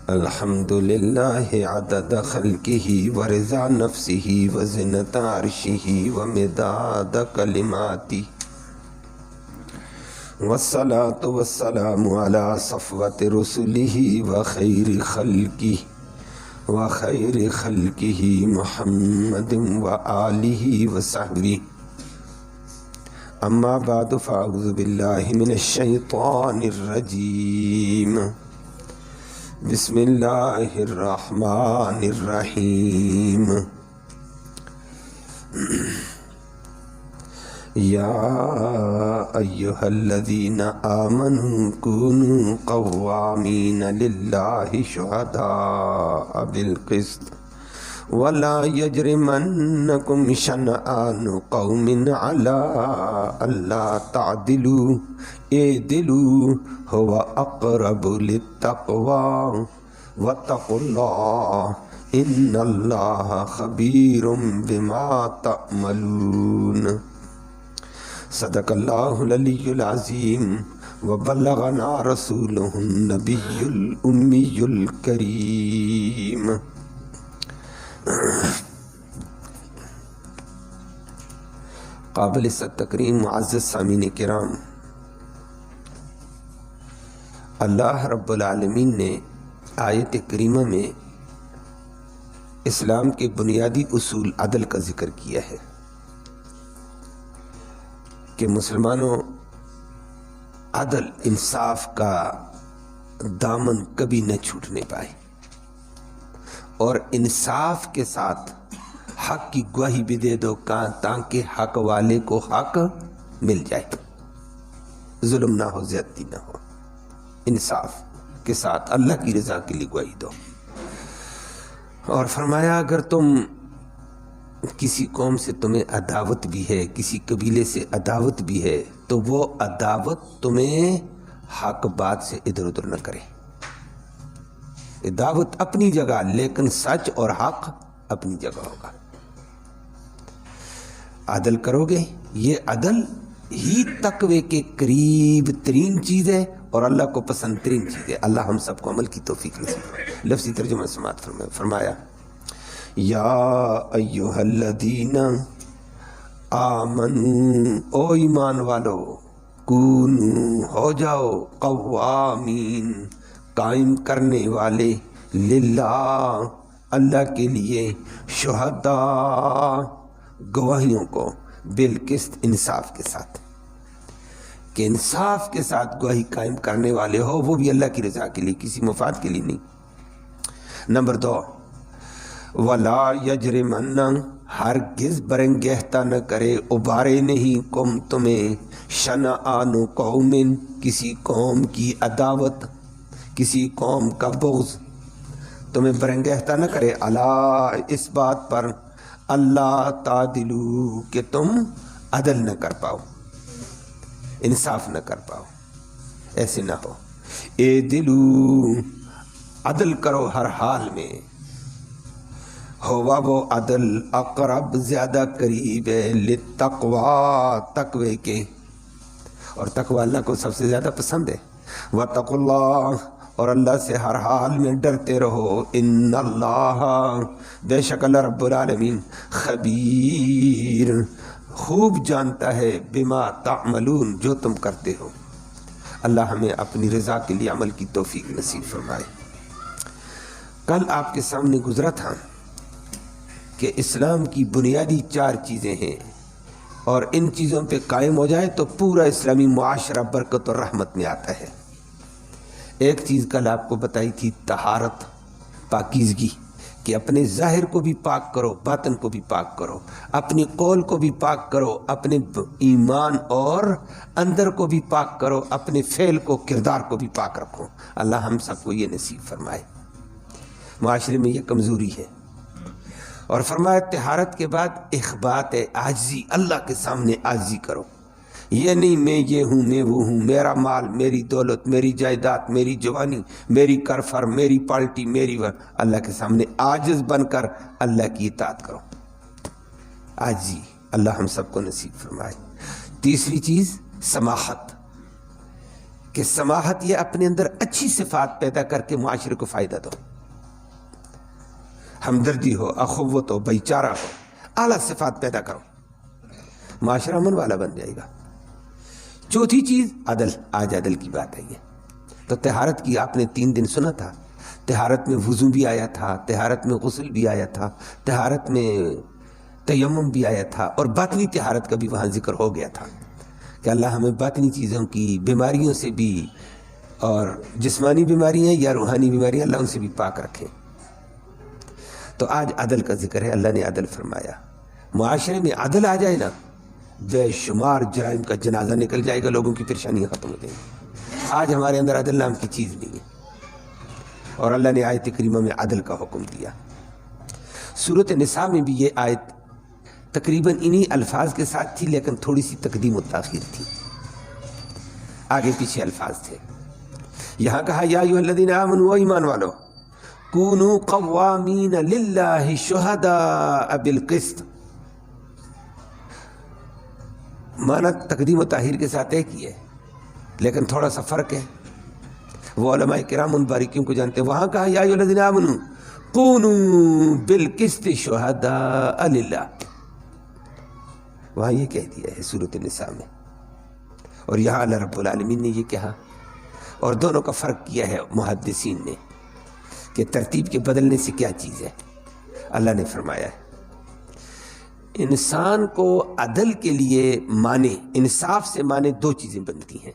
الحمد للہ عدد خلقہ ورضا نفسہ وزنۃ عرشہ ومداد کلماتہ والصلاة والسلام علی صفوۃ رسلہ وخیر خلقہ محمد وآلہ وصحبہ اما بعد فاعوذ باللہ من الشیطان الرجیم بسم اللہ الرحمن الرحیم یا ایہا الذین آمنوا کونوا قوامین للہ شہداء بالقسط ولا یجرمنکم شنآن قوم علی الا تعدلوا اعدلوا هو اقرب للتقوى واتقوا اللہ ان اللہ خبیر بما تعملون صدق اللہ العلی العظیم وبلغنا رسولہ النبی الامی الکریم۔ قابل تکریم معزز سامعین کرام، اللہ رب العالمین نے آیت کریمہ میں اسلام کے بنیادی اصول عدل کا ذکر کیا ہے کہ مسلمانوں عدل انصاف کا دامن کبھی نہ چھوٹنے پائے اور انصاف کے ساتھ حق کی گواہی بھی دے دو تاکہ حق والے کو حق مل جائے، ظلم نہ ہو، زیادتی نہ ہو، انصاف کے ساتھ اللہ کی رضا کے لیے گواہی دو۔ اور فرمایا اگر تم کسی قوم سے تمہیں عداوت بھی ہے، کسی قبیلے سے عداوت بھی ہے، تو وہ عداوت تمہیں حق بات سے ادھر ادھر نہ کرے۔ دعوت اپنی جگہ لیکن سچ اور حق اپنی جگہ ہوگا۔ عدل کرو گے، یہ عدل ہی تقوی کے قریب ترین چیز ہے اور اللہ کو پسند ترین چیز ہے۔ اللہ ہم سب کو عمل کی توفیق نصیب فرمائے۔ لفظی ترجمہ سماعت فرمایا یا ایہا الذین آمنوا، او ایمان والو، کونوا، ہو جاؤ، قوامین، قائم کرنے والے، للہ، اللہ کے لیے، شہداء، گواہیوں کو، بالقسط، انصاف کے ساتھ، کہ انصاف کے ساتھ گواہی قائم کرنے والے ہو، وہ بھی اللہ کی رضا کے لیے، کسی مفاد کے لیے نہیں۔ نمبر 2، ولا یجرمن، ہرگز برنگہتا نہ کرے، ابارے نہیں کم تمہیں، شنآن قوم، کسی قوم کی عداوت، کسی قوم کا بغض تمہیں برنگہتا نہ کرے، اللہ، اس بات پر، اللہ تعدلو، کہ تم عدل نہ کر پاؤ، انصاف نہ کر پاؤ، ایسے نہ ہو۔ اعدلو، عدل کرو ہر حال میں، ہوا وہ عدل، اقرب، زیادہ قریب ہے، للتقوی، تقوی کے، اور تقوی اللہ کو سب سے زیادہ پسند ہے۔ واتقوا اللہ، اور اللہ سے ہر حال میں ڈرتے رہو، ان اللہ، بے شک اللہ رب العالمین، خبیر، خوب جانتا ہے، بما تعملون، جو تم کرتے ہو۔ اللہ ہمیں اپنی رضا کے لیے عمل کی توفیق نصیب فرمائے۔ کل آپ کے سامنے گزرا تھا کہ اسلام کی بنیادی 4 چیزیں ہیں اور ان چیزوں پہ قائم ہو جائے تو پورا اسلامی معاشرہ برکت اور رحمت میں آتا ہے۔ ایک چیز کل آپ کو بتائی تھی، طہارت، پاکیزگی، کہ اپنے ظاہر کو بھی پاک کرو، باطن کو بھی پاک کرو، اپنے قول کو بھی پاک کرو، اپنے ایمان اور اندر کو بھی پاک کرو، اپنے فعل کو، کردار کو بھی پاک رکھو۔ اللہ ہم سب کو یہ نصیب فرمائے۔ معاشرے میں یہ کمزوری ہے، اور فرمایا طہارت کے بعد اخبات ہے، عاجزی، اللہ کے سامنے عاجزی کرو۔ یہ نہیں میں یہ ہوں، میں وہ ہوں، میرا مال، میری دولت، میری جائیداد، میری جوانی، میری کرفر، میری پارٹی، میری اللہ کے سامنے عاجز بن کر اللہ کی اطاعت کرو۔ عاجزی اللہ ہم سب کو نصیب فرمائے۔ تیسری چیز سماحت، کہ سماحت یہ اپنے اندر اچھی صفات پیدا کر کے معاشرے کو فائدہ دو، ہمدردی ہو، اخوت ہو، بھائی چارہ ہو، اعلیٰ صفات پیدا کرو، معاشرہ امن والا بن جائے گا۔ چوتھی چیز عدل، آج عدل کی بات ہے یہ تو طہارت کی آپ نے 3 دن سنا تھا، طہارت میں وضو بھی آیا تھا، طہارت میں غسل بھی آیا تھا، طہارت میں تیمم بھی آیا تھا، اور باطنی طہارت کا بھی وہاں ذکر ہو گیا تھا کہ اللہ ہمیں باطنی چیزوں کی بیماریوں سے بھی، اور جسمانی بیماریاں یا روحانی بیماریاں، اللہ ان سے بھی پاک رکھے۔ تو آج عدل کا ذکر ہے، اللہ نے عدل فرمایا۔ معاشرے میں عدل آ جائے نا، بے شمار جرائم کا جنازہ نکل جائے گا، لوگوں کی پریشانیاں ختم ہو جائیں گی۔ آج ہمارے اندر عدل نام کی چیز نہیں ہے، اور اللہ نے آیت کریمہ میں عدل کا حکم دیا۔ سورۃ نساء میں بھی یہ آیت تقریباً انہی الفاظ کے ساتھ تھی، لیکن تھوڑی سی تقدیم و تاخیر تھی، آگے پیچھے الفاظ تھے۔ یہاں کہا یا ایھا الذین آمنوا، ایمان والو، کونوا قوامین للہ شہداء بالقسط، معنی تقدیم و تاخیر کے ساتھ ایک ہی ہے، لیکن تھوڑا سا فرق ہے، وہ علماء کرام ان باریکیوں کو جانتے ہیں۔ وہاں کہا یا ایھا الذین آمنوا کونوا بالقسط شہداء للہ، وہاں یہ کہہ دیا ہے سورۃ النساء میں، اور یہاں اللہ رب العالمین نے یہ کہا، اور دونوں کا فرق کیا ہے محدثین نے کہ ترتیب کے بدلنے سے کیا چیز ہے۔ اللہ نے فرمایا ہے انسان کو عدل کے لیے مانے، انصاف سے مانے 2 چیزیں بنتی ہیں۔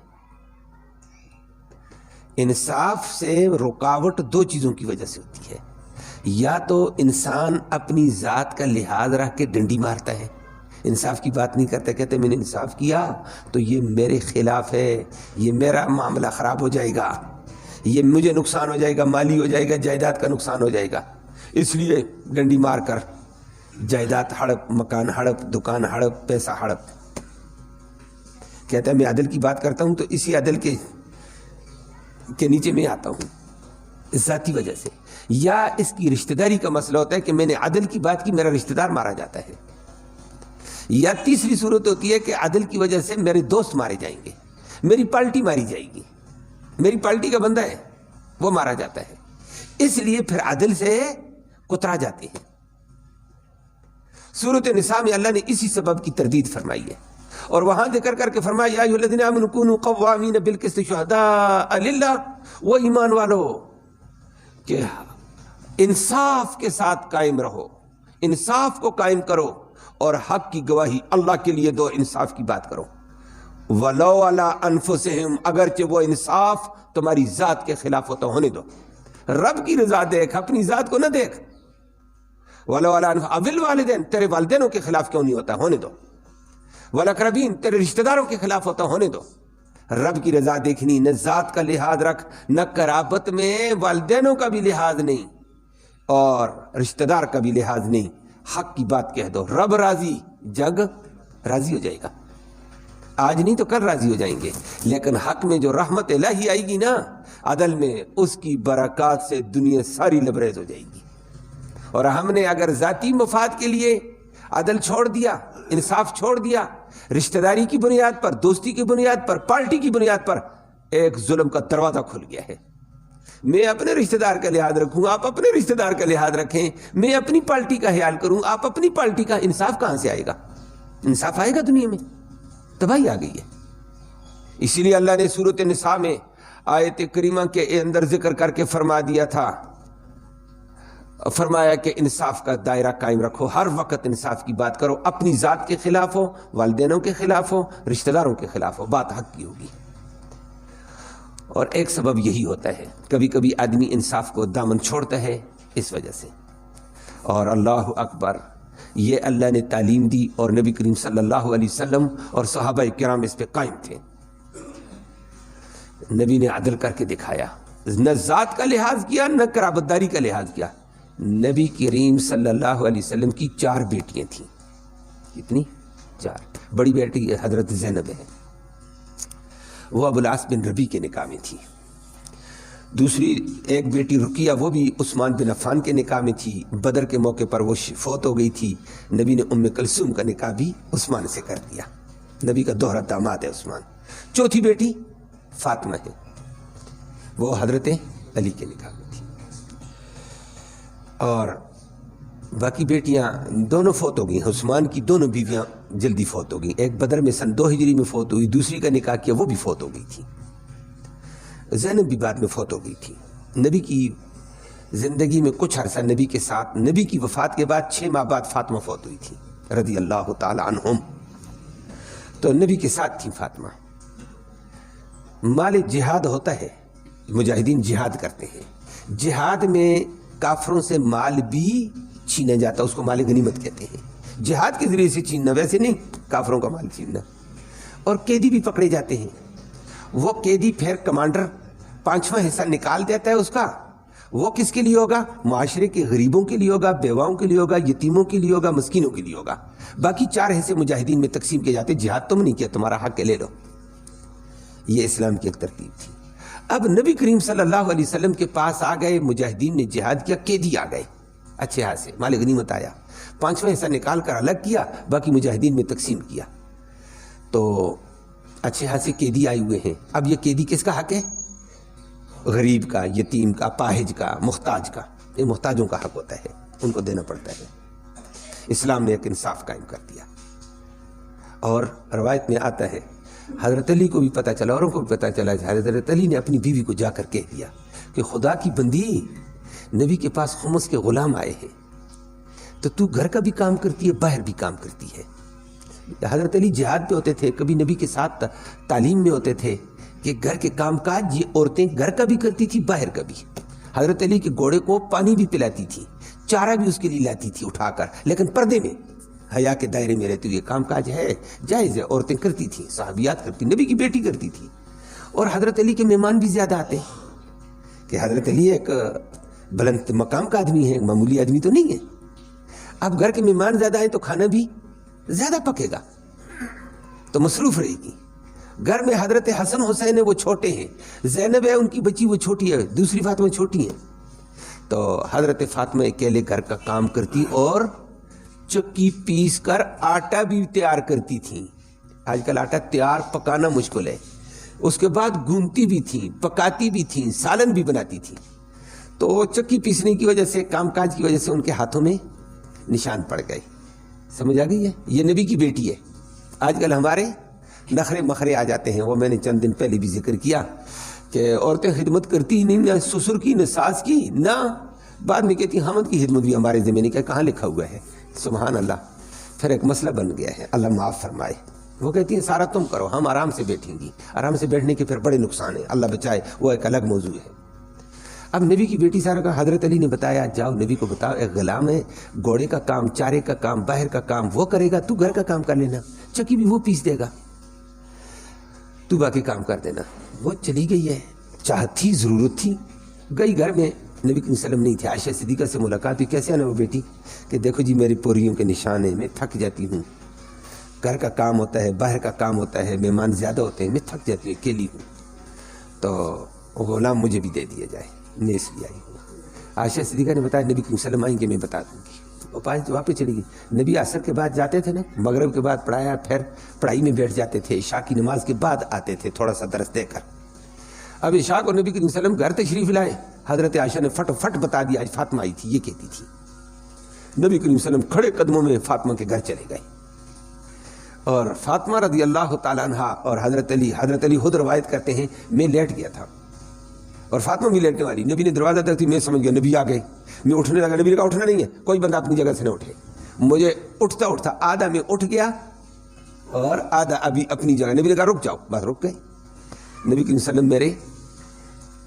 انصاف سے رکاوٹ 2 چیزوں کی وجہ سے ہوتی ہے، یا تو انسان اپنی ذات کا لحاظ رکھ کے ڈنڈی مارتا ہے، انصاف کی بات نہیں کرتا، کہتے میں نے انصاف کیا تو یہ میرے خلاف ہے، یہ میرا معاملہ خراب ہو جائے گا، یہ مجھے نقصان ہو جائے گا، مالی ہو جائے گا، جائیداد کا نقصان ہو جائے گا، اس لیے ڈنڈی مار کر جائیداد ہڑپ، مکان ہڑپ، دکان ہڑپ، پیسہ ہڑپ۔ کہتا ہے میں عدل کی بات کرتا ہوں تو اسی عدل کے نیچے میں آتا ہوں ذاتی وجہ سے، یا اس کی رشتہ داری کا مسئلہ ہوتا ہے کہ میں نے عدل کی بات کی، میرا رشتہ دار مارا جاتا ہے، یا تیسری صورت ہوتی ہے کہ عدل کی وجہ سے میرے دوست مارے جائیں گے، میری پارٹی ماری جائے گی، میری پارٹی کا بندہ ہے وہ مارا جاتا ہے، اس لیے پھر عدل سے کترا جاتے ہیں۔ سورۃ نساء میں اللہ نے اسی سبب کی تردید فرمائی ہے، اور وہاں ذکر کر کے فرمایا یا ایھا الذین آمنوا کونوا قوامین بالقسط شہداء للہ، وہ ایمان والو کہ انصاف کے ساتھ قائم رہو، انصاف کو قائم کرو، اور حق کی گواہی اللہ کے لیے دو، انصاف کی بات کرو۔ وَلَوْ عَلَىٰ أَنفُسِهِمْ، اگرچہ وہ انصاف تمہاری ذات کے خلاف ہوتا ہونے دو، رب کی رضا دیکھ، اپنی ذات کو نہ دیکھ۔ وَلَوْ عَلَىٰ أَنفُسِهِمْ أَوِ الْوَالِدَيْنِ، تیرے والدینوں کے خلاف کیوں نہیں ہوتا، ہونے دو۔ وَالْأَقْرَبِينَ، تیرے رشتہ داروں کے خلاف ہوتا ہونے دو۔ رب کی رضا دیکھنی، نہ ذات کا لحاظ رکھ، نہ قرابت میں والدینوں کا بھی لحاظ نہیں، اور رشتہ دار کا بھی لحاظ نہیں، حق کی بات کہہ دو، رب راضی، جگ راضی ہو جائے گا، آج نہیں تو کل راضی ہو جائیں گے، لیکن حق میں جو رحمت الہی آئے گی نا عدل میں، اس کی برکات سے دنیا ساری لبریز ہو جائے گی۔ اور ہم نے اگر ذاتی مفاد کے لیے عدل چھوڑ دیا، انصاف چھوڑ دیا، رشتہ داری کی بنیاد پر، دوستی کی بنیاد پر، پارٹی کی بنیاد پر، ایک ظلم کا دروازہ کھل گیا ہے۔ میں اپنے رشتہ دار کا لحاظ رکھوں، آپ اپنے رشتہ دار کا لحاظ رکھیں، میں اپنی پارٹی کا خیال کروں، آپ اپنی پارٹی کا، انصاف کہاں سے آئے گا؟ انصاف آئے گا دنیا میں؟ تباہی آ گئی ہے۔ اسی لیے اللہ نے سورۃ النساء میں آیت کریمہ کے اندر ذکر کر کے فرما دیا تھا، فرمایا کہ انصاف کا دائرہ قائم رکھو، ہر وقت انصاف کی بات کرو، اپنی ذات کے خلاف ہو، والدینوں کے خلاف ہو، رشتہ داروں کے خلاف ہو، بات حق کی ہوگی۔ اور ایک سبب یہی ہوتا ہے، کبھی کبھی آدمی انصاف کو دامن چھوڑتا ہے اس وجہ سے، اور اللہ اکبر، یہ اللہ نے تعلیم دی، اور نبی کریم صلی اللہ علیہ وسلم اور صحابہ کرام اس پہ قائم تھے۔ نبی نے عدل کر کے دکھایا، نہ ذات کا لحاظ کیا، نہ قرابت داری کا لحاظ کیا۔ نبی کریم صلی اللہ علیہ وسلم کی 4 بیٹیاں تھیں، کتنی؟ 4۔ بڑی بیٹی حضرت زینب ہے، وہ ابو العاص بن ربیع کے نکاح میں تھی۔ دوسری ایک بیٹی رقیہ، وہ بھی عثمان بن عفان کے نکاح میں تھی، بدر کے موقع پر وہ فوت ہو گئی تھی، نبی نے ام کلثوم کا نکاح بھی عثمان سے کر دیا، نبی کا دوہرا داماد ہے عثمان۔ چوتھی بیٹی فاطمہ ہے، وہ حضرت علی کے نکاح میں تھی، اور باقی بیٹیاں دونوں فوت ہو گئی. عثمان کی دونوں بیویاں جلدی فوت ہو گئی. ایک بدر میں سن 2 ہجری میں فوت ہوئی، دوسری کا نکاح کیا وہ بھی فوت ہو گئی تھی. زینب بھی بعد میں فوت ہو گئی تھی. نبی کی زندگی میں کچھ عرصہ نبی کے ساتھ، نبی کی وفات کے بعد 6 ماہ بعد فاطمہ فوت ہوئی تھی رضی اللہ تعالی عنہم. تو نبی کے ساتھ تھی فاطمہ. مال جہاد ہوتا ہے، مجاہدین جہاد کرتے ہیں، جہاد میں کافروں سے مال بھی چھینا جاتا، اس کو مال غنیمت کہتے ہیں. جہاد کے ذریعے سے چھیننا، ویسے نہیں کافروں کا مال چھیننا. اور قیدی بھی پکڑے جاتے ہیں. وہ قیدی پھر کمانڈر 5واں حصہ نکال دیتا ہے اس کا. وہ کس کے لیے ہوگا؟ معاشرے کے غریبوں کے لیے ہوگا، بیواؤں کے لیے ہوگا، یتیموں کے لیے ہوگا، مسکینوں کے لیے ہوگا. باقی 4 حصے مجاہدین میں تقسیم کیے جاتے. جہاد تم نہیں کیا، تمہارا حق ہے، لے لو. یہ اسلام کی ایک ترتیب تھی. اب نبی کریم صلی اللہ علیہ وسلم کے پاس آ گئے، مجاہدین نے جہاد کیا، قیدی آ گئے، اچھے ہاتھ سے مال غنیمت آیا، 5واں حصہ نکال کر الگ کیا، باقی مجاہدین میں تقسیم کیا. تو اچھے ہاتھ سے قیدی آئے ہوئے ہیں. اب یہ قیدی کس کا حق ہے؟ غریب کا، یتیم کا، پاہج کا، محتاج کا. یہ محتاجوں کا حق ہوتا ہے، ان کو دینا پڑتا ہے. اسلام نے ایک انصاف قائم کر دیا. اور روایت میں آتا ہے حضرت علی کو بھی پتہ چلا، اوروں کو بھی پتہ چلا. حضرت علی نے اپنی بیوی کو جا کر کہہ دیا کہ خدا کی بندی، نبی کے پاس خمس کے غلام آئے ہیں، تو تو گھر کا بھی کام کرتی ہے، باہر بھی کام کرتی ہے. حضرت علی جہاد پہ ہوتے تھے، کبھی نبی کے ساتھ تعلیم میں ہوتے تھے کہ گھر کے کام کاج یہ عورتیں گھر کا بھی کرتی تھی، باہر کا بھی. حضرت علی کے گھوڑے کو پانی بھی پلاتی تھی، چارہ بھی اس کے لیے لاتی تھی اٹھا کر، لیکن پردے میں، حیا کے دائرے میں رہتے ہوئے. کام کاج ہے، جائز ہے، عورتیں کرتی تھیں، صحابیات کرتی، نبی کی بیٹی کرتی تھی. اور حضرت علی کے مہمان بھی زیادہ آتے کہ حضرت علی ایک بلند مقام کا آدمی ہے، معمولی آدمی تو نہیں ہے. اب گھر کے مہمان زیادہ ہیں تو کھانا بھی زیادہ پکے گا، تو مصروف رہے گی. گھر میں حضرت حسن حسین ہے، وہ چھوٹے ہیں. زینب ہے ان کی بچی، وہ چھوٹی ہے. دوسری فاطمہ چھوٹی ہیں. تو حضرت فاطمہ اکیلے گھر کا کام کرتی اور چکی پیس کر آٹا بھی تیار کرتی تھیں. آج کل آٹا تیار پکانا مشکل ہے. اس کے بعد گونتی بھی تھیں، پکاتی بھی تھیں، سالن بھی بناتی تھیں. تو چکی پیسنے کی وجہ سے، کام کاج کی وجہ سے ان کے ہاتھوں میں نشان پڑ گئے. سمجھ آ گئی ہے؟ یہ نبی کی بیٹی ہے. آج کل ہمارے نخرے مخرے آ جاتے ہیں. وہ میں نے چند دن پہلے بھی ذکر کیا کہ عورتیں خدمت کرتی ہی نہیں، نہ سسر کی، نہ ساس کی، نہ بعد میں کہتی حمد کی خدمت بھی ہمارے ذمہ نہیں. کہاں لکھا ہوا ہے؟ سبحان اللہ. پھر ایک مسئلہ بن گیا ہے، اللہ معاف فرمائے. وہ کہتی ہیں سارا تم کرو، ہم آرام سے بیٹھیں گی. آرام سے بیٹھنے کے پھر بڑے نقصان ہیں، اللہ بچائے، وہ ایک الگ موضوع ہے. اب نبی کی بیٹی سارا کا حضرت علی نے بتایا، جاؤ نبی کو بتاؤ، ایک غلام ہے، گھوڑے کا کام، چارے کا کام، باہر کا کام وہ کرے گا، تو گھر کا کام کر لینا، چکی بھی وہ پیس دے گا، تو باقی کام کر دینا. وہ چلی گئی ہے. چاہت تھی، ضرورت تھی، گئی. گھر میں نبی کے وسلم نہیں تھے. عائشہ صدیقہ سے ملاقات ہوئی. کیسے آنا وہ بیٹی؟ کہ دیکھو جی میری پوریوں کے نشان ہیں، میں تھک جاتی ہوں، گھر کا کام ہوتا ہے، باہر کا کام ہوتا ہے، مہمان زیادہ ہوتے ہیں، میں تھک جاتی ہوں، اکیلی ہوں، تو غلام مجھے بھی دے دیا جائے، میں اس لیے آئی ہوں. عائشہ صدیقہ نے بتایا نبی کے وسلم آئیں گے، میں بتا دوں گی. وہ واپس چلی گئی. نبی عصر کے بعد جاتے تھے نا، مغرب کے بعد پڑھایا، پھر پڑھائی میں بیٹھ جاتے تھے. عشاء کی نماز کے بعد آتے تھے تھوڑا سا درس دے کر. اب عشاء کو نبی کے وسلم گھر تشریف لائے. حضرت عائشہ نے فٹ بتا دیا آج فاطمہ آئی تھی، یہ کہتی تھی. نبی کریم صلی اللہ علیہ وسلم کھڑے قدموں میں فاطمہ کے گھر چلے گئے. اور فاطمہ رضی اللہ تعالیٰ عنہ اور حضرت علی خود روایت کرتے ہیں میں لیٹ گیا تھا اور فاطمہ بھی لیٹنے والی. نبی نے دروازہ تک تھی، میں سمجھ گیا نبی آ گئے. میں اٹھنے لگا. نبی نے کہا اٹھنا نہیں ہے، کوئی بندہ اپنی جگہ سے نہ اٹھے. مجھے اٹھتا آدھا میں اٹھ گیا اور آدھا ابھی اپنی جگہ. نبی نے کہا رک جاؤ، بس رک گئے. نبی کریم صلی اللہ علیہ وسلم میرے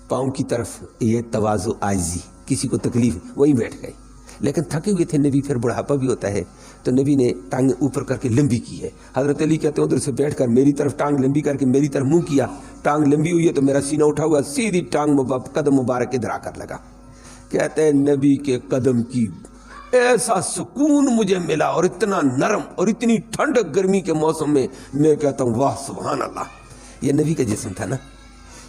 پاؤں کی طرف، یہ تواضع عاجزی، کسی کو تکلیف، وہیں بیٹھ گئے. لیکن تھکے ہوئے تھے نبی، پھر بڑھاپا بھی ہوتا ہے تو نبی نے ٹانگیں اوپر کر کے لمبی کی ہے. حضرت علی کہتے ہیں ادھر سے بیٹھ کر میری طرف ٹانگ لمبی کر کے میری طرف منہ کیا. ٹانگ لمبی ہوئی ہے تو میرا سینہ اٹھا ہوا، سیدھی ٹانگ قدم مبارک ادھر آ کر لگا. کہتے ہیں نبی کے قدم کی ایسا سکون مجھے ملا اور اتنا نرم اور اتنی ٹھنڈک گرمی کے موسم میں. میں کہتا ہوں واہ سبحان اللہ، یہ نبی کا جسم تھا نا.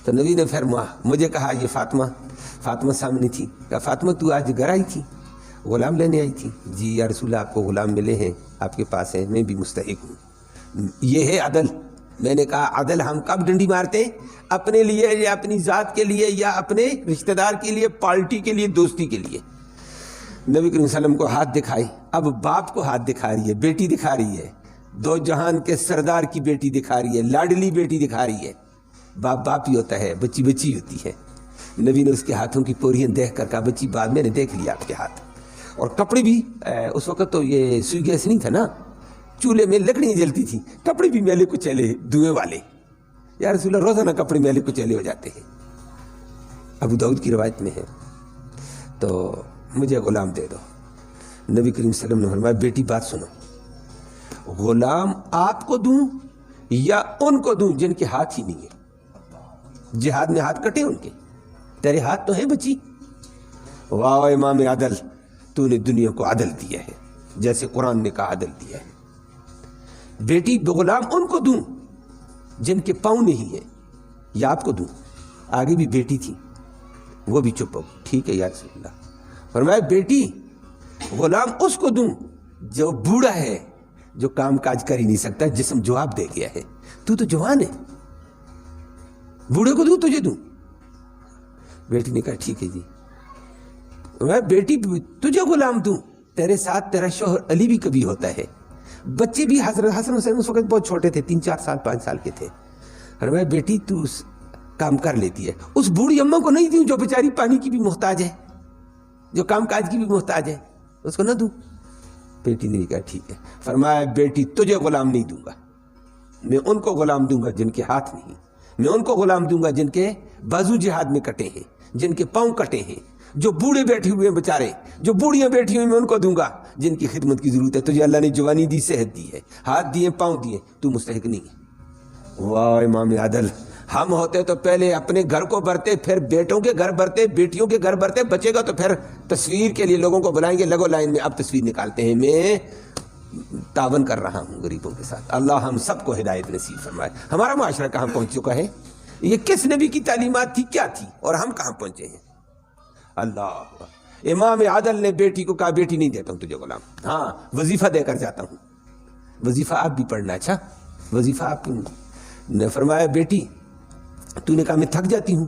تو نبی نے پھر مجھے کہا یہ فاطمہ سامنے تھی. کہا فاطمہ تو آج گھر آئی تھی، غلام لینے آئی تھی؟ جی یا رسول اللہ آپ کو غلام ملے ہیں، آپ کے پاس ہیں، میں بھی مستحق ہوں. یہ ہے عدل، میں نے کہا عدل ہم کب ڈنڈی مارتے ہیں؟ اپنے لیے یا اپنی ذات کے لیے یا اپنے رشتہ دار کے لیے، پارٹی کے لیے، دوستی کے لیے۔ نبی کریم صلی اللہ علیہ وسلم کو ہاتھ دکھائی، اب باپ کو ہاتھ دکھا رہی ہے، بیٹی دکھا رہی ہے، دو جہان کے سردار کی بیٹی دکھا رہی ہے، لاڈلی بیٹی دکھا رہی ہے۔ باپ باپ ہی ہوتا ہے، بچی بچی ہوتی ہے۔ نبی نے اس کے ہاتھوں کی پوریاں دیکھ کر کہا بچی بعد میں نے دیکھ لیا آپ کے ہاتھ، اور کپڑے بھی اس وقت تو یہ سوئی گیس نہیں تھا نا، چولہے میں لکڑیاں جلتی تھیں، کپڑے بھی میلے کچیلے دھوئے والے۔ یا رسول اللہ روزانہ کپڑے میلے کچیلے ہو جاتے ہیں، ابو داؤد کی روایت میں ہے۔ تو مجھے غلام دے دو۔ نبی کریم صلی اللہ علیہ وسلم نے فرمایا بیٹی بات سنو، غلام آپ کو دوں یا ان کو دوں جن کے ہاتھ ہی نہیں ہے؟ جہاد میں ہاتھ کٹے ان کے، تیرے ہاتھ تو ہیں بچی۔ واہ امام عدل، تو نے دنیا کو عدل دیا ہے جیسے قرآن نے کہا عدل دیا ہے۔ بیٹی غلام ان کو دوں جن کے پاؤں نہیں ہے یا آپ کو دوں؟ آگے بھی بیٹی تھی، وہ بھی چپ ہو گئی۔ ٹھیک ہے یا رسول اللہ۔ فرمایا بیٹی غلام اس کو دوں جو بوڑھا ہے، جو کام کاج کر ہی نہیں سکتا، جسم جواب دے گیا ہے، تو جوان ہے، بوڑھے کو دوں تجھے دوں؟ بیٹی نے کہا ٹھیک ہے جی۔ میں بیٹی تجھے غلام دوں، تیرے ساتھ تیرا شوہر علی بھی کبھی ہوتا ہے، بچے بھی حضرت حسن حسین اس وقت بہت چھوٹے تھے، 3-4 سال 5 سال کے تھے۔ فرمایا بیٹی تو کام کر لیتی ہے، اس بوڑھی اماں کو نہیں دوں جو بیچاری پانی کی بھی محتاج ہے، جو کام کاج کی بھی محتاج ہے، اس کو نہ دوں؟ بیٹی نے کہا ٹھیک ہے۔ فرمایا بیٹی تجھے غلام نہیں دوں گا، میں ان کو غلام دوں گا جن کے ہاتھ نہیں، میں ان کو غلام دوں گا جن کے بازو جہاد میں کٹے ہیں، جن کے پاؤں کٹے ہیں، جو بوڑھے بیٹھے ہوئے ہیں بیچارے، جو بوڑھیاں بیٹھی ہوئی میں ان کو دوں گا جن کی خدمت کی ضرورت ہے۔ تجھے اللہ نے جوانی دی، صحت دی ہے، ہاتھ دیے، پاؤں دیے، تو مستحق نہیں ہے۔ واہ امام عادل، ہم ہوتے تو پہلے اپنے گھر کو بھرتے، پھر بیٹوں کے گھر بھرتے، بیٹیوں کے گھر بھرتے، بچے گا تو پھر تصویر کے لیے لوگوں کو بلائیں گے، لگو لائن میں۔ اب تصویر نکالتے ہیں، میں تعاون کر رہا ہوں غریبوں کے ساتھ۔ اللہ ہم سب کو ہدایت نصیب فرمائے۔ ہمارا معاشرہ کہاں پہنچ چکا ہے؟ یہ کس نبی کی تعلیمات تھی، کیا تھی، اور ہم کہاں پہنچے ہیں؟ اللہ، امام عادل نے بیٹی کو کہا بیٹی نہیں دیتا ہوں تجھے غلام، ہاں وظیفہ دے کر جاتا ہوں، وظیفہ آپ بھی پڑھنا۔ اچھا وظیفہ آپ نے فرمایا بیٹی تو نے کہا میں تھک جاتی ہوں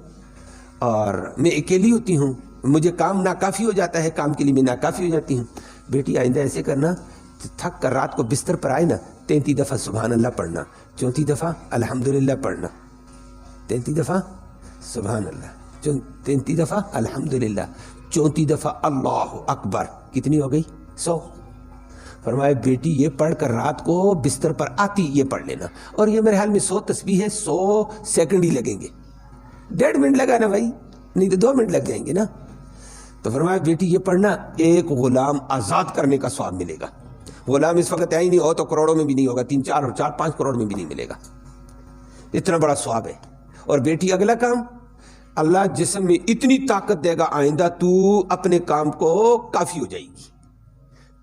اور میں اکیلی ہوتی ہوں، مجھے کام ناکافی ہو جاتا ہے، کام کے لیے میں ناکافی ہو جاتی ہوں۔ بیٹی آئندہ ایسے کرنا، تھک کر رات کو بستر پر آئے نا، 33 دفعہ سبحان اللہ پڑھنا، 34 دفعہ الحمدللہ پڑھنا، 33 دفعہ سبحان اللہ، 33 دفعہ الحمدللہ، 34 دفعہ اللہ اکبر، کتنی ہو گئی؟ 100۔ فرمایا بیٹی یہ پڑھ کر رات کو بستر پر آتی یہ پڑھ لینا، اور یہ میرے حال میں 100 تسبیح ہے، 100 سیکنڈ ہی لگیں گے، 1.5 منٹ لگا نا بھائی، نہیں تو 2 منٹ لگ جائیں گے نا۔ تو فرمایا بیٹی یہ پڑھنا، ایک غلام آزاد کرنے کا ثواب ملے گا۔ غلام اس وقت ہی نہیں ہو تو کروڑوں میں بھی نہیں ہوگا، 3-4 اور 4-5 کروڑ میں بھی نہیں ملے گا، اتنا بڑا ثواب ہے۔ اور بیٹی اگلا کام، اللہ جسم میں اتنی طاقت دے گا آئندہ تو اپنے کام کو کافی ہو جائے گی۔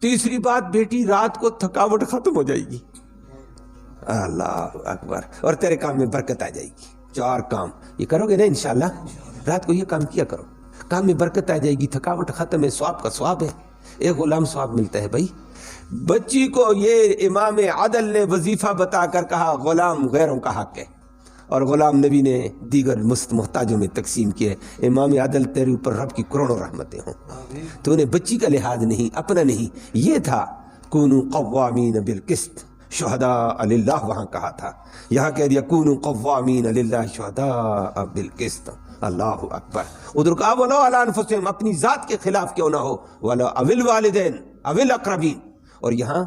تیسری بات بیٹی رات کو تھکاوٹ ختم ہو جائے گی، اللہ اکبر، اور تیرے کام میں برکت آ جائے گی۔ 4 کام یہ کرو گے نا انشاءاللہ، رات کو یہ کام کیا کرو، کام میں برکت آ جائے گی، تھکاوٹ ختم ہے، ثواب کا ثواب ہے، ایک غلام ثواب ملتا ہے بھائی۔ بچی کو یہ امام عدل نے وظیفہ بتا کر کہا غلام غیروں کا حق ہے، اور غلام نبی نے دیگر محتاجوں میں تقسیم کیے۔ امام عادل تیرے اوپر رب کی کروڑوں رحمتیں ہوں، تو نے بچی کا لحاظ نہیں، اپنا نہیں، یہ تھا کونوا قوامین بالقسط شہداء للہ، وہاں کہا تھا، یہاں کہہ دیا کونوا قوامین للہ شہداء بالقسط۔ اللہ اکبر۔ ادھر کہا ولو علی انفسہم، اپنی ذات کے خلاف کیوں نہ ہو، ولو اوی الوالدین اوی الاقربین، اور یہاں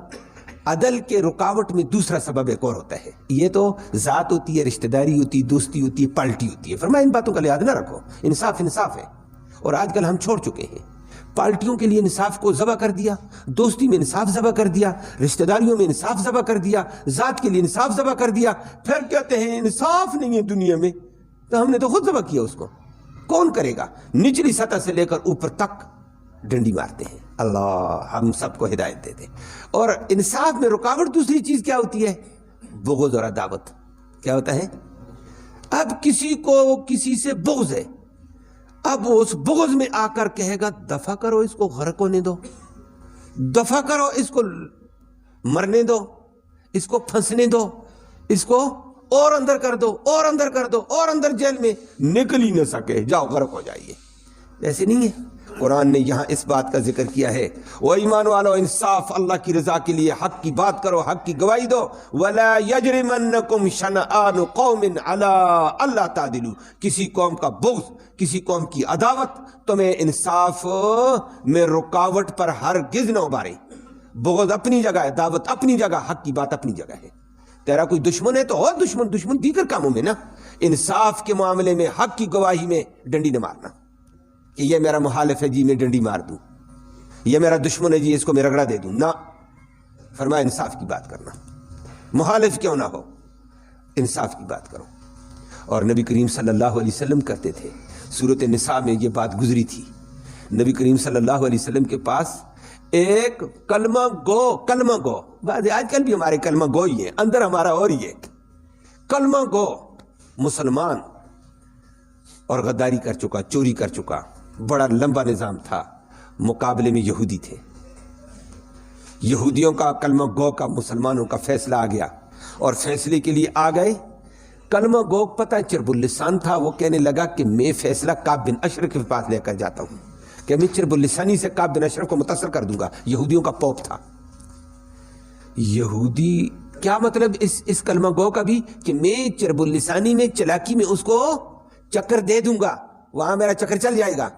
عدل کے رکاوٹ میں دوسرا سبب ایک اور ہوتا ہے، یہ تو ذات ہوتی ہے، رشتہ داری ہوتی ہے، دوستی ہوتی ہے، پارٹی ہوتی ہے۔ فرمایا ان باتوں کا لحاظ نہ رکھو، انصاف انصاف ہے، اور آج کل ہم چھوڑ چکے ہیں، پارٹیوں کے لیے انصاف کو ذبح کر دیا، دوستی میں انصاف ذبح کر دیا، رشتہ داریوں میں انصاف ذبح کر دیا، ذات کے لیے انصاف ذبح کر دیا، پھر کہتے ہیں انصاف نہیں ہے دنیا میں، تو ہم نے تو خود ذبح کیا اس کو، کون کرے گا؟ نچلی سطح سے لے کر اوپر تک ڈنڈی مارتے ہیں۔ اللہ ہم سب کو ہدایت دے دے۔ اور انصاف میں رکاوٹ دوسری چیز کیا ہوتی ہے؟ بغض اور عداوت۔ کیا ہوتا ہے؟ اب کسی کو کسی سے بغض ہے، اب اس بغض میں آ کر کہے گا دفع کرو اس کو، غرق ہونے دو، دفع کرو اس کو، مرنے دو، اس کو پھنسنے دو، اس کو اور اندر کر دو اور اندر کر دو اور اندر جیل میں، نکل ہی نہ سکے، جاؤ غرق ہو جائیے. ایسے نہیں ہے. قرآن نے یہاں اس بات کا ذکر کیا ہے، وہ ایمان والو انصاف، اللہ کی رضا کے لیے حق کی بات کرو، حق کی گواہی دو. وَلَا يَجْرِمَنَّكُمْ شَنَآنُ قَوْمٍ عَلَىٰ أَلَّا تَعْدِلُوا، کسی قوم کا بغض، کسی قوم کی عداوت تمہیں انصاف میں رکاوٹ پر ہرگز نہ ابھارے. بغض اپنی جگہ ہے، دعوت اپنی جگہ، حق کی بات اپنی جگہ ہے. تیرا کوئی دشمن ہے تو اور دشمن دیگر کاموں میں نا، انصاف کے معاملے میں، حق کی گواہی میں ڈنڈی نہ مارنا کہ یہ میرا مخالف ہے جی میں ڈنڈی مار دوں، یہ میرا دشمن ہے جی اس کو میں رگڑا دے دوں. نہ، فرمایا انصاف کی بات کرنا، مخالف کیوں نہ ہو، انصاف کی بات کرو. اور نبی کریم صلی اللہ علیہ وسلم کرتے تھے. سورۃ النساء میں یہ بات گزری تھی. نبی کریم صلی اللہ علیہ وسلم کے پاس ایک کلمہ گو، بعد آج کل بھی ہمارے کلمہ گو ہی ہیں، اندر ہمارا اور ہی ہے. کلمہ گو مسلمان اور غداری کر چکا، چوری کر چکا، بڑا لمبا نظام تھا. مقابلے میں یہودی تھے. یہودیوں کا کلمہ گو کا مسلمانوں کا فیصلہ آ گیا، اور فیصلے کے لیے آ گئے. کلمہ گو پتہ چرب اللسان تھا. وہ کہنے لگا کہ میں فیصلہ کعب بن اشرف کے پاس لے کر جاتا ہوں کہ میں چرب اللسانی سے کعب بن اشرف کو متاثر کر دوں گا. یہودیوں کا پوپ تھا. یہودی کیا مطلب اس کلمہ گو کا بھی کہ میں چرب اللسانی میں، چلاکی میں اس کو چکر دے دوں گا، وہاں میرا چکر چل جائے گا.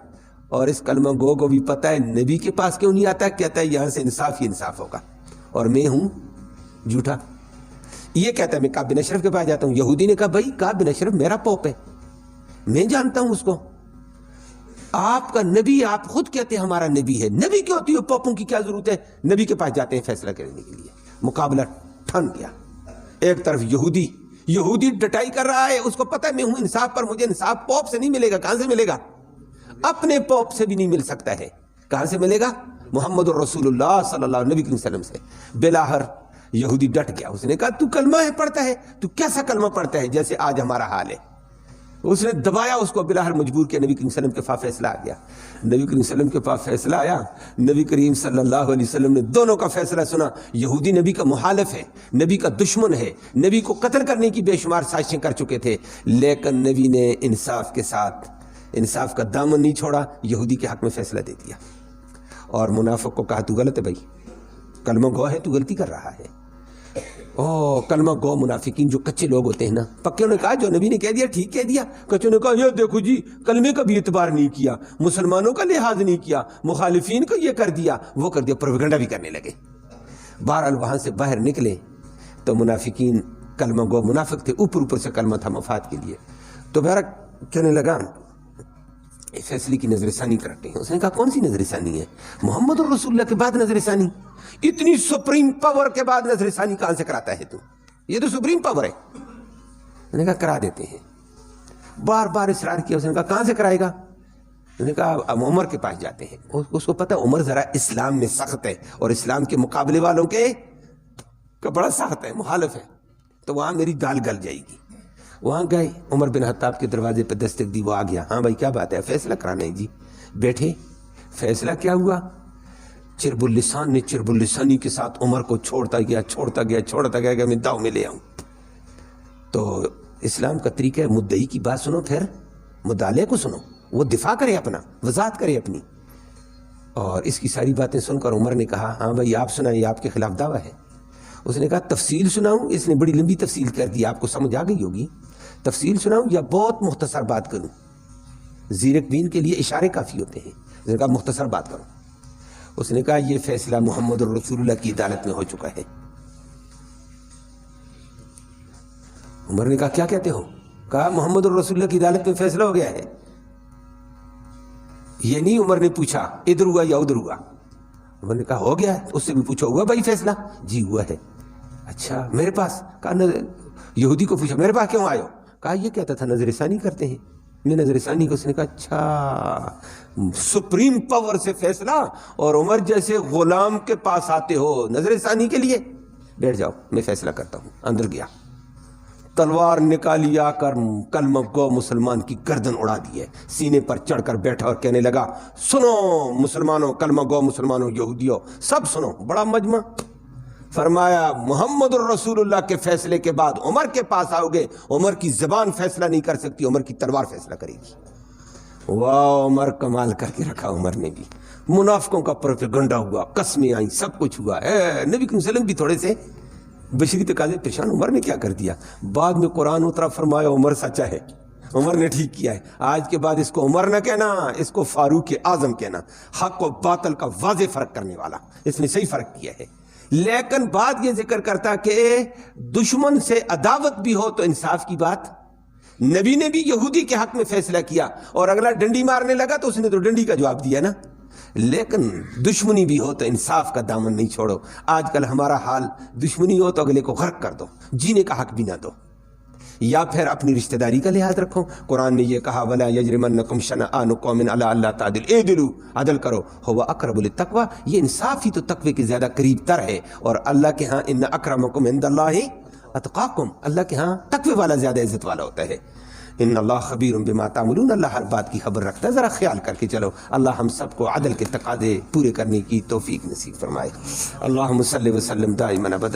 اور اس کلمہ گو کو بھی پتہ ہے نبی کے پاس کیوں نہیں آتا، کہتا ہے یہاں سے انصاف ہی انصاف ہوگا، اور میں ہوں جھوٹا. یہ کہتا ہے میں کعب بن اشرف کے پاس جاتا ہوں. یہودی نے کہا بھائی کعب بن اشرف میرا پوپ ہے، میں جانتا ہوں اس کو، آپ کا نبی، آپ خود کہتے ہیں ہمارا نبی ہے، نبی کی ہوتی ہے پوپوں کی کیا ضرورت ہے. نبی کے پاس جاتے ہیں فیصلہ کرنے کے لیے. مقابلہ ٹھن گیا. ایک طرف یہودی ڈٹائی کر رہا ہے، اس کو پتہ ہے میں ہوں انصاف پر، مجھے انصاف پوپ سے نہیں ملے گا. کہاں سے ملے گا؟ اپنے پوپ سے بھی نہیں مل سکتا ہے. کہاں سے ملے گا؟ محمد الرسول اللہ صلی اللہ علیہ وسلم سے. بلاہر یہودی ڈٹ گیا. اس نے کہا تو کلمہ ہے پڑھتا ہے، تو کیسا کلمہ پڑھتا ہے جیسے آج ہمارا حال ہے. اس نے دبایا اس کو. بلاہر مجبور کیا. نبی کریم صلی اللہ علیہ وسلم کے پاس فیصلہ آ گیا. نبی کریم صلی اللہ علیہ وسلم کے پاس فیصلہ آیا. نبی کریم صلی اللہ علیہ وسلم نے دونوں کا فیصلہ سنا. یہودی نبی کا مخالف ہے، نبی کا دشمن ہے، نبی کو قتل کرنے کی بے شمار سازشیں کر چکے تھے، لیکن نبی نے انصاف کے ساتھ انصاف کا دامن نہیں چھوڑا، یہودی کے حق میں فیصلہ دے دیا. اور منافق کو کہا تو غلط ہے بھائی، کلمہ گو ہے، تو غلطی کر رہا ہے. کلمہ گو منافقین جو کچے لوگ ہوتے ہیں نا، پکیوں نے کہا جو نبی نے کہہ دیا ٹھیک کہہ دیا. کچوں نے کہا یہ دیکھو جی کلمے کا بھی اعتبار نہیں کیا، مسلمانوں کا لحاظ نہیں کیا، مخالفین کو یہ کر دیا وہ کر دیا، پروپیگنڈا بھی کرنے لگے. بہرحال وہاں سے باہر نکلے تو منافقین، کلمہ گو منافق تھے، اوپر سے کلمہ تھا مفاد کے لیے. تو بہرحال کہنے لگا فیصلے کی نظر ثانی کرتے ہیں. اس نے کہا کون سی نظر ثانی ہے؟ محمد الرسول اللہ کے بعد نظر ثانی؟ اتنی سپریم پاور کے بعد نظر ثانی کہاں سے کراتا ہے تو؟ یہ تو سپریم پاور ہے. میں نے کہا کرا دیتے ہیں. بار بار اصرار کیا. اس نے کہا کہاں سے کرائے گا؟ میں نے کہا اب عمر کے پاس جاتے ہیں. اس کو پتہ عمر ذرا اسلام میں سخت ہے، اور اسلام کے مقابلے والوں کے بڑا سخت ہے، مخالف ہے، تو وہاں میری دال گل جائے گی. وہاں گئے، عمر بن خطاب کے دروازے پہ دستک دی. وہ آ گیا. ہاں بھائی کیا بات ہے؟ فیصلہ کرانا ہے جی. بیٹھے. فیصلہ کیا ہوا؟ چرب اللسان نے چرب اللسانی کے ساتھ عمر کو چھوڑتا گیا کہ میں داؤ میں لے آؤں. تو اسلام کا طریقہ ہے مدعی کی بات سنو، پھر مدعلے کو سنو، وہ دفاع کرے اپنا، وضاحت کرے اپنی. اور اس کی ساری باتیں سن کر عمر نے کہا ہاں بھائی آپ سنائیں، آپ کے خلاف دعویٰ ہے. اس نے کہا تفصیل سناؤں؟ اس نے بڑی لمبی تفصیل کر دی، آپ کو سمجھ آ گئی ہوگی. تفصیل سناؤں یا بہت مختصر بات کروں؟ زیرک بین کے لیے اشارے کافی ہوتے ہیں. اس نے کہا مختصر بات کرو. اس نے کہا یہ فیصلہ محمد الرسول اللہ کی عدالت میں ہو چکا ہے. عمر نے کہا کیا کہتے ہو؟ کہا محمد الرسول اللہ کی عدالت میں فیصلہ ہو گیا ہے. یہ نہیں عمر نے پوچھا ادھر ہوا یا ادھر ہوا. عمر نے کہا ہو گیا ہے. اس سے بھی پوچھا ہوا بھائی فیصلہ؟ جی ہوا ہے. اچھا میرے پاس؟ کہا یہودی کو پوچھا میرے پاس کیوں آئے ہو؟ کہا یہ کہتا تھا نظر ثانی کرتے ہیں. میں نظر ثانی کو. اس نے کہا اچھا سپریم پاور سے فیصلہ، اور عمر جیسے غلام کے پاس آتے ہو نظر ثانی کے لیے؟ بیٹھ جاؤ میں فیصلہ کرتا ہوں. اندر گیا، تلوار نکالی، آ کر کلمہ گو مسلمان کی گردن اڑا دی ہے. سینے پر چڑھ کر بیٹھا اور کہنے لگا سنو مسلمانوں، کلمہ گو مسلمانوں، یہودیوں، سب سنو. بڑا مجمع فرمایا محمد الرسول اللہ کے فیصلے کے بعد عمر کے پاس آؤ گے، عمر کی زبان فیصلہ نہیں کر سکتی، عمر کی تلوار فیصلہ کرے گی۔ واہ عمر، کمال کر کے رکھا عمر نے بھی۔ منافقوں کا پروپیگنڈا ہوا، قسمیں آئیں، سب کچھ ہوا۔ نبی کریم صلی اللہ علیہ وسلم بھی تھوڑے سے بشری تقاضے پریشان، عمر نے کیا کر دیا؟ بعد میں قرآن اترا، فرمایا عمر سچا ہے، عمر نے ٹھیک کیا ہے۔ آج کے بعد اس کو عمر نہ کہنا، اس کو فاروق اعظم کہنا، حق و باطل کا واضح فرق کرنے والا، اس نے صحیح فرق کیا ہے۔ لیکن بعد یہ ذکر کرتا کہ دشمن سے عداوت بھی ہو تو انصاف کی بات۔ نبی نے بھی یہودی کے حق میں فیصلہ کیا اور اگلا ڈنڈی مارنے لگا تو اس نے تو ڈنڈی کا جواب دیا نا، لیکن دشمنی بھی ہو تو انصاف کا دامن نہیں چھوڑو۔ آج کل ہمارا حال دشمنی ہو تو اگلے کو غرق کر دو، جینے کا حق بھی نہ دو، یا پھر اپنی رشتہ داری کا لحاظ رکھو۔ قرآن نے یہ کہا وَلَا يَجْرِمَنَّكُمْ شَنَآنُ قَوْمٍ عَلَىٰ أَلَّا تَعْدِلُوا اعْدِلُوا، عدل کرو، هُوَ أَقْرَبُ لِلتَّقْوَىٰ، یہ انصاف ہی تو تقوی کے زیادہ قریب تر ہے۔ اور اللہ کے ہاں ان اکرمکم عند اللہ اتقاکم، اللہ کے ہاں تقوی والا زیادہ عزت والا ہوتا ہے۔ ان اللہ خبیر بما تعملون، اللہ ہر بات کی خبر رکھتا ہے، ذرا خیال کر کے چلو۔ اللہ ہم سب کو عدل کے تقاضے پورے کرنے کی توفیق نصیب فرمائے۔ اللہم صلی وسلم دائما ابدا